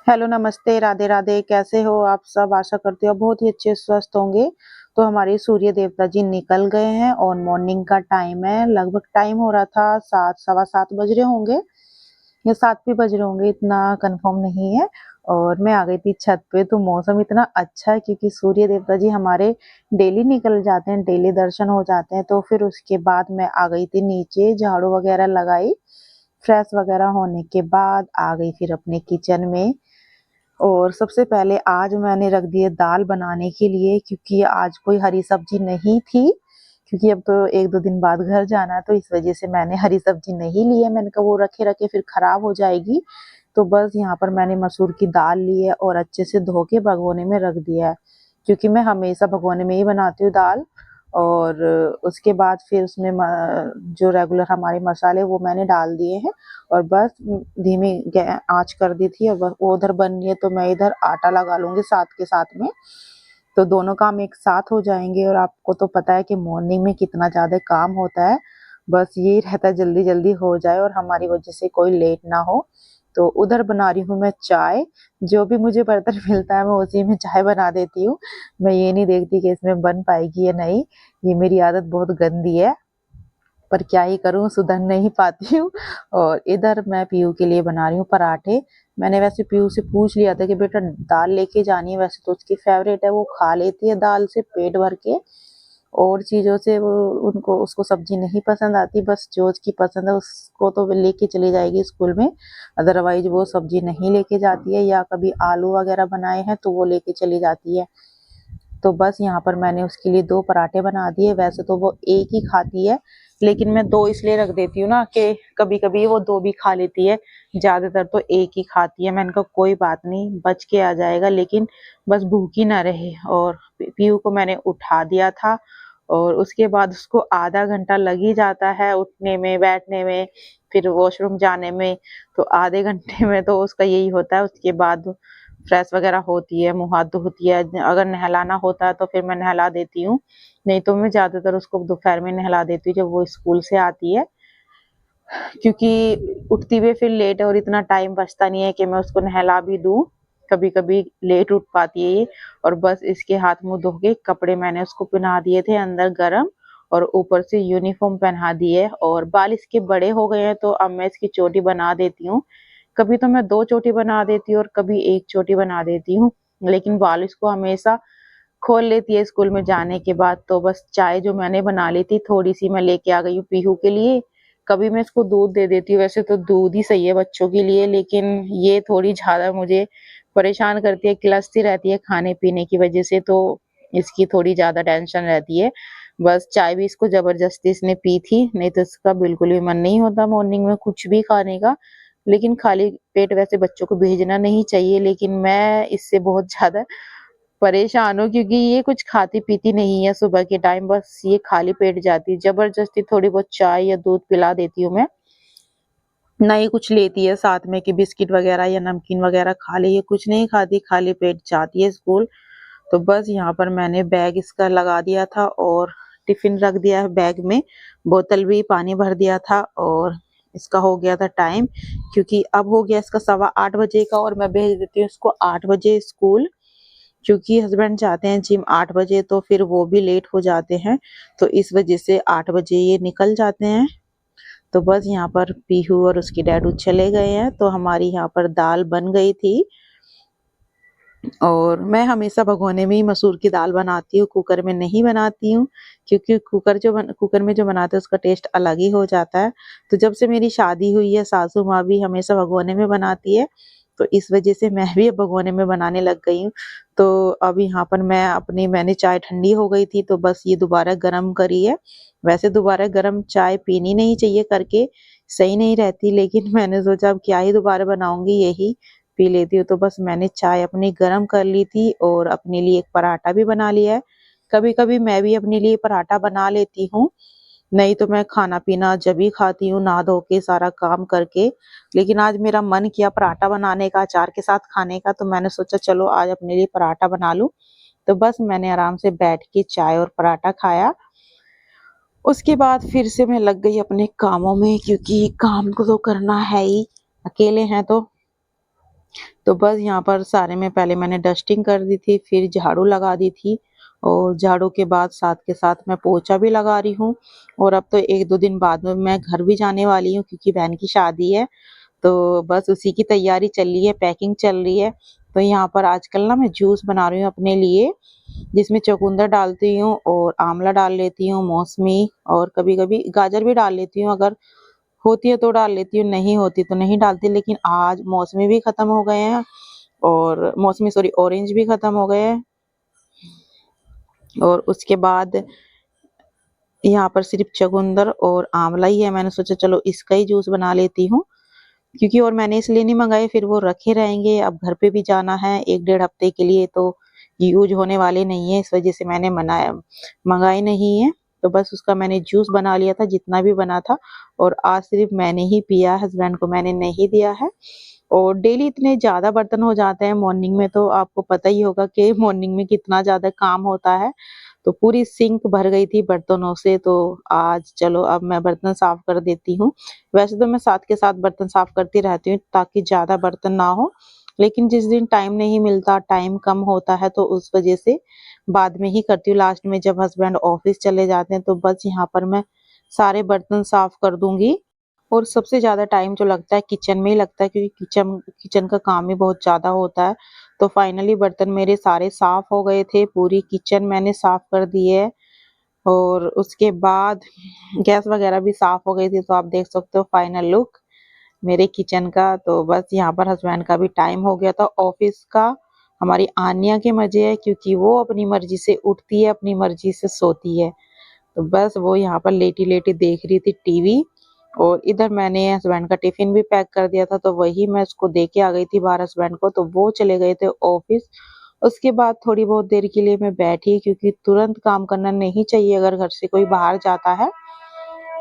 Hello, नमस्ते, राधे राधे। कैसे हो आप सब? आशा करती हूँ आप बहुत ही अच्छे स्वस्थ होंगे। तो हमारे सूर्य देवता जी निकल गए हैं और मॉर्निंग का टाइम है। लगभग टाइम हो रहा था 7 सवा 7 बज रहे होंगे या 7 भी बज रहे होंगे, इतना कंफर्म नहीं है। और मैं आ गई थी छत पे। तो मौसम इतना अच्छा है क्योंकि सूर्य देवता जी हमारे डेली निकल जाते हैं, डेली दर्शन हो जाते हैं। तो फिर उसके बाद मैं आ गई थी नीचे, झाड़ू वगैरह लगाई। फ्रेश वगैरह होने के बाद आ गई फिर अपने किचन में। और सबसे पहले आज मैंने रख दिए दाल बनाने के लिए, क्योंकि आज कोई हरी सब्जी नहीं थी। क्योंकि अब तो 1-2 दिन बाद घर जाना है, तो इस वजह से मैंने हरी सब्जी नहीं ली है। मैंने कहा वो रखे रखे फिर खराब हो जाएगी। तो बस यहाँ पर मैंने मसूर की दाल ली है और अच्छे से धो के भगोने में रख दिया है। क्योंकि मैं हमेशा भगोने में ही बनाती हूँ दाल। और उसके बाद फिर उसमें जो रेगुलर हमारे मसाले वो मैंने डाल दिए हैं। और बस धीमी आंच कर दी थी। और बस वो उधर बन रही है तो मैं इधर आटा लगा लूंगी साथ के साथ में। तो दोनों काम एक साथ हो जाएंगे। और आपको तो पता है कि मॉर्निंग में कितना ज्यादा काम होता है। बस यही रहता है जल्दी जल्दी हो जाए और हमारी वजह से कोई लेट ना हो। तो उधर बना रही हूँ मैं चाय। जो भी मुझे बर्तन मिलता है मैं उसी में चाय बना देती हूँ। मैं ये नहीं देखती कि इसमें बन पाएगी या नहीं। ये मेरी आदत बहुत गंदी है, पर क्या ही करूँ, सुधर नहीं पाती हूँ। और इधर मैं पीयू के लिए बना रही हूँ पराठे। मैंने वैसे पीयू से पूछ लिया था कि बेटा दाल लेके जानी है, वैसे तो उसकी फेवरेट है, वो खा लेती है दाल से पेट भर के। और चीज़ों से वो उनको उसको सब्जी नहीं पसंद आती, बस जो उसकी पसंद है उसको तो वो लेके चली जाएगी स्कूल में। अदरवाइज वो सब्जी नहीं लेके जाती है, या कभी आलू वगैरह बनाए हैं तो वो लेके चली जाती है। तो बस यहाँ पर मैंने उसके लिए 2 पराठे बना दिए। वैसे तो वो एक ही खाती है, लेकिन मैं 2 इसलिए रख देती हूँ ना कि कभी-कभी वो 2 भी खा लेती है। ज़्यादातर तो एक ही खाती है। मैंने कहा कोई बात नहीं, बच के आ जाएगा, लेकिन बस भूखी ना रहे। और पीयू को मैंने उठा दिया था। और उसके बाद उसको आधा घंटा लग ही जाता है उठने में, बैठने में, फिर वॉशरूम जाने में। तो आधे घंटे में तो उसका यही होता है। उसके बाद फ्रेश वगैरह होती है, मुँह हाथ धोती है। अगर नहलाना होता है तो फिर मैं नहला देती हूँ। नहीं तो मैं ज़्यादातर उसको दोपहर में नहला देती हूँ जब वो स्कूल से आती है। क्योंकि उठती हुई फिर लेट है और इतना टाइम बचता नहीं है कि मैं उसको नहला भी दूँ। कभी-कभी लेट उठ पाती है ये। और बस इसके हाथ मुँह धो के कपड़े मैंने उसको पहना दिए थे अंदर गरम, और ऊपर से यूनिफ़ॉर्म पहना दी है। और बाल इसके बड़े हो गए हैं तो अब मैं इसकी चोटी बना देती हूँ। कभी तो मैं 2 चोटी बना देती हूँ और कभी 1 चोटी बना देती हूँ। लेकिन बाल इसको हमेशा खोल लेती है स्कूल में जाने के बाद। तो बस चाय जो मैंने बना ली थी थोड़ी-सी मैं लेके आ गई हूँ पीहू के लिए। कभी मैं इसको दूध दे देती हूँ, वैसे तो दूध ही सही है बच्चों के लिए, लेकिन ये थोड़ी ज़्यादा मुझे परेशान करती है, किलसती रहती है खाने-पीने की वजह से, तो इसकी थोड़ी ज़्यादा टेंशन रहती है। बस चाय भी इसको ज़बरदस्ती इसने पी थी, नहीं तो इसका बिल्कुल भी मन नहीं होता मॉर्निंग में कुछ भी खाने का। लेकिन खाली पेट वैसे बच्चों को भेजना नहीं चाहिए, लेकिन मैं इससे बहुत ज़्यादा परेशान हूँ क्योंकि ये कुछ खाती-पीती नहीं है सुबह के टाइम, बस ये खाली पेट जाती है। ज़बरदस्ती थोड़ी बहुत चाय या दूध पिला देती हूँ मैं। ना ही कुछ लेती है साथ में कि बिस्किट वगैरह या नमकीन वगैरह खा ले, ये कुछ नहीं खाती, खाली पेट जाती है स्कूल। तो बस यहाँ पर मैंने बैग इसका लगा दिया था और टिफ़िन रख दिया है बैग में, बोतल भी पानी भर दिया था। और इसका हो गया था टाइम, क्योंकि अब हो गया इसका 8:15 बजे का, और मैं भेज देती हूँ इसको 8 बजे स्कूल। क्योंकि हस्बैंड जाते हैं जिम 8 बजे, तो फिर वो भी लेट हो जाते हैं। तो इस वजह से 8 बजे ये निकल जाते हैं। तो बस यहाँ पर पीहू और उसके डैडू चले गए हैं, तो हमारी यहाँ पर दाल बन गई थी। और मैं हमेशा भगोने में ही मसूर की दाल बनाती हूँ, कुकर में नहीं बनाती हूँ। क्योंकि कुकर में जो बनाते हैं उसका टेस्ट अलग ही हो जाता है। तो जब से मेरी शादी हुई है सासू माँ भी हमेशा भगोने में बनाती है। तो इस वजह से मैं भी अब भगोने में बनाने लग गई हूँ। तो अब यहाँ पर मैंने चाय ठंडी हो गई थी तो बस ये दोबारा गरम करी है। वैसे दोबारा गरम चाय पीनी नहीं चाहिए करके, सही नहीं रहती, लेकिन मैंने सोचा अब क्या ही दोबारा बनाऊंगी, यही पी लेती हूँ। तो बस मैंने चाय अपनी गरम कर ली थी और अपने लिए एक पराठा भी बना लिया है। कभी-कभी मैं भी अपने लिए पराठा बना लेती हूँ, नहीं तो मैं खाना-पीना जब ही खाती हूँ नहा धो के सारा काम करके। लेकिन आज मेरा मन किया पराठा बनाने का, अचार के साथ खाने का, तो मैंने सोचा चलो आज अपने लिए पराठा बना लूँ। तो बस मैंने आराम से बैठ के चाय और पराठा खाया। उसके बाद फिर से मैं लग गई अपने कामों में, क्योंकि काम को तो करना है ही, अकेले हैं तो। तो बस यहाँ पर सारे में पहले मैंने डस्टिंग कर दी थी, फिर झाड़ू लगा दी थी और झाड़ू के बाद साथ के साथ मैं पोछा भी लगा रही हूँ। और अब तो 1-2 दिन बाद में मैं घर भी जाने वाली हूँ क्योंकि बहन की शादी है। तो बस उसी की तैयारी चल रही है, पैकिंग चल रही है। तो यहाँ पर आजकल ना मैं जूस बना रही हूँ अपने लिए, जिसमें चुकंदर डालती हूँ और आंवला डाल लेती हूँ, मौसमी और कभी-कभी गाजर भी डाल लेती हूँ, अगर होती है तो डाल लेती हूँ, नहीं होती तो नहीं डालती। लेकिन आज मौसमी भी खत्म हो गए हैं और मौसमी सॉरी ऑरेंज भी खत्म हो गए हैं। और उसके बाद यहाँ पर सिर्फ चुकंदर और आंवला ही है। मैंने सोचा चलो इसका ही जूस बना लेती हूँ, क्योंकि और मैंने इसलिए नहीं मंगाए, फिर वो रखे रहेंगे। अब घर पे भी जाना है 1 डेढ़ हफ्ते के लिए, तो यूज होने वाले नहीं है, इस वजह से मैंने मंगाए नहीं है। तो बस उसका मैंने जूस बना लिया था जितना भी बना था, और आज सिर्फ मैंने ही पिया, हस्बैंड को मैंने नहीं दिया है। और डेली इतने ज्यादा बर्तन हो जाते हैं मॉर्निंग में, तो आपको पता ही होगा कि मॉर्निंग में कितना ज्यादा काम होता है। तो पूरी सिंक भर गई थी बर्तनों से, तो आज चलो अब मैं बर्तन साफ कर देती हूँ। वैसे तो मैं साथ के साथ बर्तन साफ करती रहती हूँ ताकि ज्यादा बर्तन ना हो, लेकिन जिस दिन टाइम नहीं मिलता, टाइम कम होता है, तो उस वजह से बाद में ही करती हूँ। लास्ट में जब हस्बैंड ऑफिस चले जाते हैं तो बस यहाँ पर मैं सारे बर्तन साफ कर दूंगी। और सबसे ज़्यादा टाइम जो लगता है किचन में ही लगता है, क्योंकि किचन किचन का काम ही बहुत ज़्यादा होता है। तो फाइनली बर्तन मेरे सारे साफ हो गए थे, पूरी किचन मैंने साफ कर दी है। और उसके बाद गैस वगैरह भी साफ हो गई थी, तो आप देख सकते हो फाइनल लुक मेरे किचन का। तो बस यहाँ पर हस्बैंड का भी टाइम हो गया था ऑफिस का। हमारी आन्या के मजे है क्योंकि वो अपनी मर्जी से उठती है, अपनी मर्जी से सोती है। तो बस वो यहाँ पर लेटी लेटी देख रही थी टीवी। और इधर मैंने हस्बैंड का टिफिन भी पैक कर दिया था, तो वही मैं उसको दे के आ गई थी बाहर हस्बैंड को, तो वो चले गए थे ऑफिस। उसके बाद थोड़ी बहुत देर के लिए मैं बैठी, क्योंकि तुरंत काम करना नहीं चाहिए अगर घर से कोई बाहर जाता है।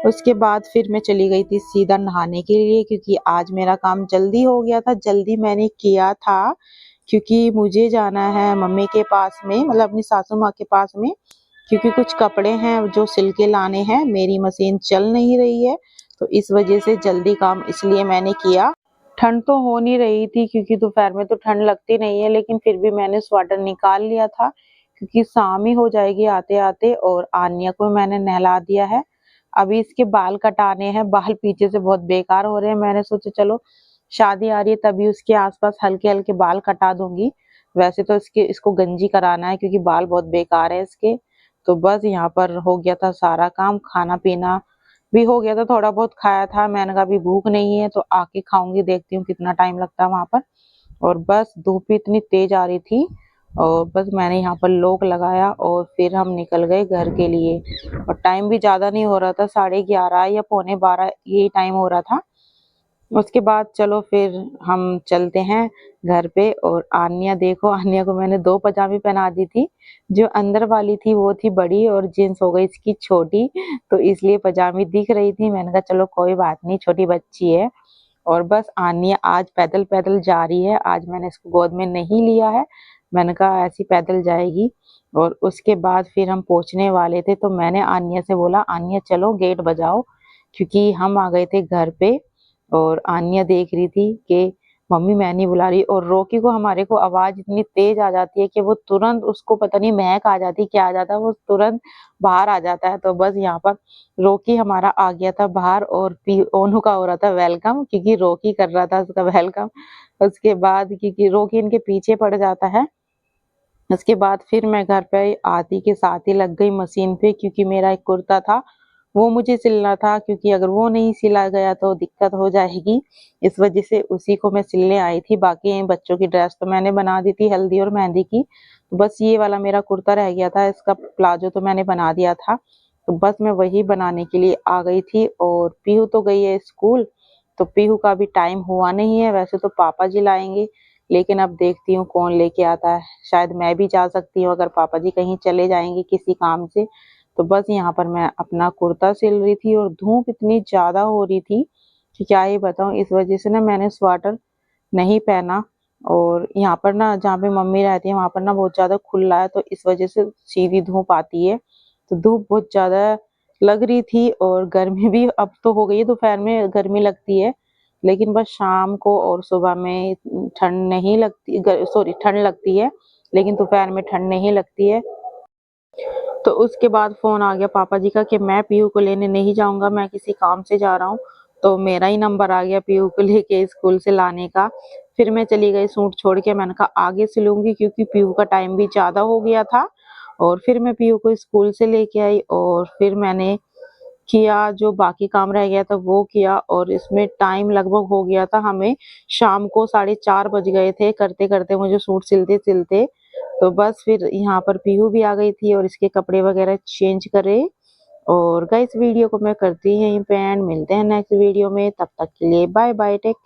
उसके बाद फिर मैं चली गई थी सीधा नहाने के लिए, क्योंकि आज मेरा काम जल्दी हो गया था, जल्दी मैंने किया था, क्योंकि मुझे जाना है मम्मी के पास में, मतलब अपनी सासू माँ के पास में, क्योंकि कुछ कपड़े हैं जो सिल के लाने हैं, मेरी मशीन चल नहीं रही है। तो इस वजह से जल्दी काम इसलिए मैंने किया। ठंड तो हो नहीं रही थी, क्योंकि दोपहर में तो ठंड लगती नहीं है, लेकिन फिर भी मैंने स्वेटर निकाल लिया था, क्योंकि शाम ही हो जाएगी आते आते। और आन्या को मैंने नहला दिया है। अभी इसके बाल कटाने हैं, बाल पीछे से बहुत बेकार हो रहे हैं। मैंने सोचा चलो शादी आ रही है तभी उसके आसपास हल्के हल्के बाल कटा दूंगी। वैसे तो इसको गंजी कराना है, क्योंकि बाल बहुत बेकार है इसके। तो बस यहाँ पर हो गया था सारा काम, खाना पीना भी हो गया था, थोड़ा बहुत खाया था। मैंने कहा अभी भूख नहीं है तो आके खाऊंगी, देखती हूँ कितना टाइम लगता है वहां पर। और बस धूप भी इतनी तेज आ रही थी, और बस मैंने यहाँ पर लॉक लगाया और फिर हम निकल गए घर के लिए। और टाइम भी ज्यादा नहीं हो रहा था, 11:30 या पौने 12 यही टाइम हो रहा था। उसके बाद चलो फिर हम चलते हैं घर पे। और आन्या देखो, आन्या को मैंने 2 पजामी पहना दी थी। जो अंदर वाली थी वो थी बड़ी और जींस हो गई इसकी छोटी, तो इसलिए पजामी दिख रही थी। मैंने कहा चलो कोई बात नहीं, छोटी बच्ची है। और बस आन्या आज पैदल पैदल जा रही है, आज मैंने इसको गोद में नहीं लिया है, मैंने कहा ऐसी पैदल जाएगी। और उसके बाद फिर हम पहुंचने वाले थे, तो मैंने आन्या से बोला आन्या चलो गेट बजाओ, क्योंकि हम आ गए थे घर पे। और आन्या देख रही थी कि मम्मी मैं नहीं बुला रही। और रॉकी को हमारे को आवाज इतनी तेज आ जाती है कि वो तुरंत, उसको पता नहीं महक आ जाती क्या आ जाता है, वो तुरंत बाहर आ जाता है। तो बस यहाँ पर रॉकी हमारा आ गया था बाहर, और ओनू का हो रहा था वेलकम, क्योंकि रॉकी कर रहा था उसका वेलकम। उसके बाद क्योंकि रॉकी इनके पीछे पड़ जाता है। उसके बाद फिर मैं घर पे आती के साथ ही लग गई मशीन पे, क्योंकि मेरा एक कुर्ता था वो मुझे सिलना था, क्योंकि अगर वो नहीं सिला गया तो दिक्कत हो जाएगी। इस वजह से उसी को मैं सिलने आई थी। बाकी बच्चों की ड्रेस तो मैंने बना दी थी, हल्दी और मेहंदी की। तो बस ये वाला मेरा कुर्ता रह गया था, इसका प्लाजो तो मैंने बना दिया था। तो बस मैं वही बनाने के लिए आ गई थी। और पीहू तो गई है स्कूल, तो पीहू का भी टाइम हुआ नहीं है। वैसे तो पापा जी लाएंगे, लेकिन अब देखती हूँ कौन लेके आता है। शायद मैं भी जा सकती हूँ अगर पापा जी कहीं चले जाएंगे किसी काम से। तो बस यहाँ पर मैं अपना कुर्ता सिल रही थी, और धूप इतनी ज्यादा हो रही थी कि क्या ही बताऊं। इस वजह से ना मैंने स्वेटर नहीं पहना। और यहाँ पर ना जहाँ पे मम्मी रहती है वहां पर ना बहुत ज्यादा खुला है, तो इस वजह से सीधी धूप आती है। तो धूप बहुत ज्यादा लग रही थी, और गर्मी भी अब तो हो गई है, दोपहर में गर्मी लगती है। लेकिन बस शाम को और सुबह में ठंड नहीं लगती, सॉरी ठंड लगती है, लेकिन दोपहर में ठंड नहीं लगती है। तो उसके बाद फ़ोन आ गया पापा जी का कि मैं पीहू को लेने नहीं जाऊँगा, मैं किसी काम से जा रहा हूँ। तो मेरा ही नंबर आ गया पीहू को लेके स्कूल से लाने का। फिर मैं चली गई सूट छोड़ के, मैंने कहा आगे सिलूँगी क्योंकि पीहू का टाइम भी ज़्यादा हो गया था। और फिर मैं पीहू को स्कूल से लेके आई और फिर मैंने किया, जो बाकी काम रह गया था वो किया और इसमें टाइम लगभग हो गया था हमें शाम को 4:30 बज गए थे करते-करते मुझे सूट सिलते-सिलते। तो बस फिर यहाँ पर पीहू भी आ गई थी और इसके कपड़े वगैरह चेंज करे। और गाइस वीडियो को मैं करती यहीं पे एंड, मिलते हैं नेक्स्ट वीडियो में, तब तक के लिए बाय बाय, टेक केयर।